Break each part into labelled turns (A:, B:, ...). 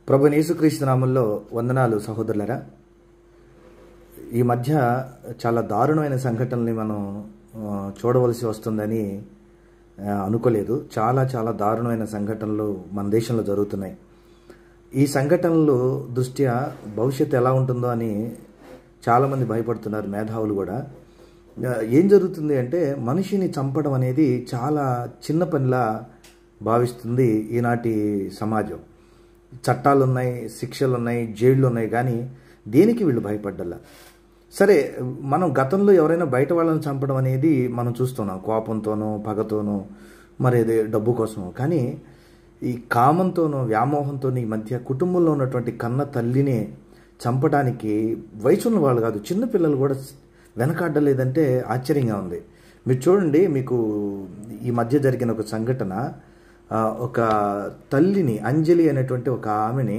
A: ప్రభు యేసుక్రీస్తు నామములో వందనాలు సహోదరులారా. ఈ మధ్య చాలా దారుణమైన సంఘటనల్ని మనం చూడవలసి వస్తుందని అనుకోలేదు. చాలా దారుణమైన సంఘటనలు మన దేశంలో జరుగుతున్నాయి. ఈ సంఘటనలు దృష్ట్యా భవిష్యత్తు ఎలా ఉంటుందో అని చాలామంది భయపడుతున్నారు, మేధావులు కూడా. ఏం జరుగుతుంది అంటే, మనిషిని చంపడం అనేది చాలా చిన్న పనిలా భావిస్తుంది ఈనాటి సమాజం. చట్టాలు ఉన్నాయి, శిక్షలు ఉన్నాయి, జైళ్ళు ఉన్నాయి, కానీ దేనికి వీళ్ళు భయపడ్డలా. సరే, మనం గతంలో ఎవరైనా బయట వాళ్ళని చంపడం అనేది మనం చూస్తున్నాం, కోపంతోనో పగతోనో మరి డబ్బు కోసమో. కానీ ఈ కామంతోనో వ్యామోహంతోనో ఈ మధ్య కుటుంబంలో ఉన్నటువంటి కన్న తల్లిని చంపడానికి వయసున్న వాళ్ళు కాదు, చిన్నపిల్లలు కూడా వెనకాడలేదంటే ఆశ్చర్యంగా ఉంది. మీరు చూడండి, మీకు ఈ మధ్య జరిగిన ఒక సంఘటన, ఒక తల్లిని, అంజలి అనేటువంటి ఒక ఆమెని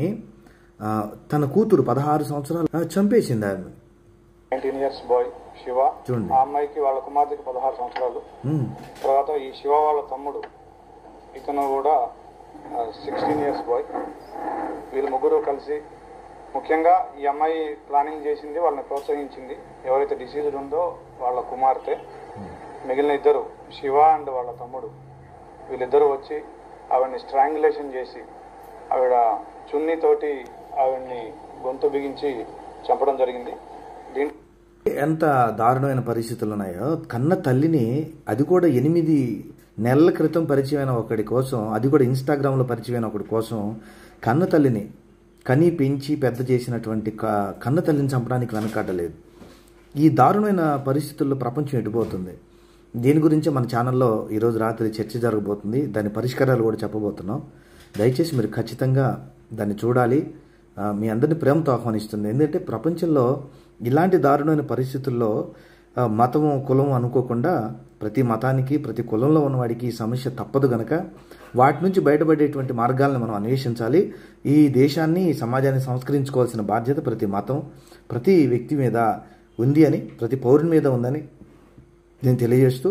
A: తన కూతురు 16 సంవత్సరాలు చంపేసింది. ఆమె
B: 19 years బాయ్ శివ.
A: చూడండి,
B: ఆ అమ్మాయికి వాళ్ళ కుమార్తెకి 16 సంవత్సరాలు. తర్వాత ఈ శివ వాళ్ళ తమ్ముడు, ఇతను కూడా 16 years బాయ్. వీళ్ళు ముగ్గురు కలిసి, ముఖ్యంగా ఈ అమ్మాయి ప్లానింగ్ చేసింది, వాళ్ళని ప్రోత్సహించింది ఎవరైతే డిసీజ్డ్ ఉందో వాళ్ళ కుమార్తె. మిగిలిన ఇద్దరు, శివ అండ్ వాళ్ళ తమ్ముడు, వీళ్ళిద్దరూ వచ్చి ఆవిడ్ని స్ట్రాంగులేషన్ చేసి ఆవిడ చున్నీతోటి ఆవిడ్ని గొంతు బిగించి చంపడం జరిగింది.
A: ఎంత దారుణమైన పరిస్థితులు ఉన్నాయో. కన్న తల్లిని, అది కూడా 8 నెలల క్రితం పరిచయమైన ఒకడి కోసం, అది కూడా ఇన్స్టాగ్రామ్లో పరిచయమైన ఒకడి కోసం, కన్న తల్లిని కని పెంచి పెద్ద చేసినటువంటి కన్న తల్లిని చంపడానికి వెనకాడలేదు. ఈ దారుణమైన పరిస్థితుల్లో ప్రపంచం ఎటుపోతుంది, దీని గురించి మన ఛానల్లో ఈరోజు రాత్రి చర్చ జరగబోతుంది. దాని పరిష్కారాలు కూడా చెప్పబోతున్నాం. దయచేసి మీరు ఖచ్చితంగా దాన్ని చూడాలి. మీ అందరినీ ప్రేమతో ఆహ్వానిస్తుంది. ఎందుకంటే ప్రపంచంలో ఇలాంటి దారుణమైన పరిస్థితుల్లో మతము కులం అనుకోకుండా ప్రతి మతానికి, ప్రతి కులంలో ఉన్నవాడికి ఈ సమస్య తప్పదు గనక వాటి నుంచి బయటపడేటువంటి మార్గాలను మనం అన్వేషించాలి. ఈ దేశాన్ని, ఈ సమాజాన్ని సంస్కరించుకోవాల్సిన బాధ్యత ప్రతి మతం, ప్రతి వ్యక్తి మీద ఉంది అని, ప్రతి పౌరుని మీద ఉందని నేను తెలియజేస్తూ,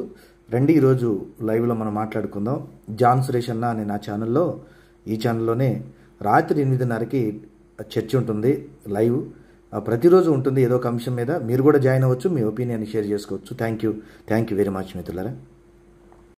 A: రండి ఈరోజు లైవ్లో మనం మాట్లాడుకుందాం. జాన్ సురేష్ అన్న అనే నా ఛానల్లో, ఈ ఛానల్లోనే రాత్రి 8:30కి చర్చ ఉంటుంది, లైవ్ ప్రతిరోజు ఉంటుంది ఏదో ఒక అంశం మీద. మీరు కూడా జాయిన్ అవ్వచ్చు, మీ ఒపీనియన్ షేర్ చేసుకోవచ్చు. థ్యాంక్ యూ వెరీ మచ్ మిత్రులారా.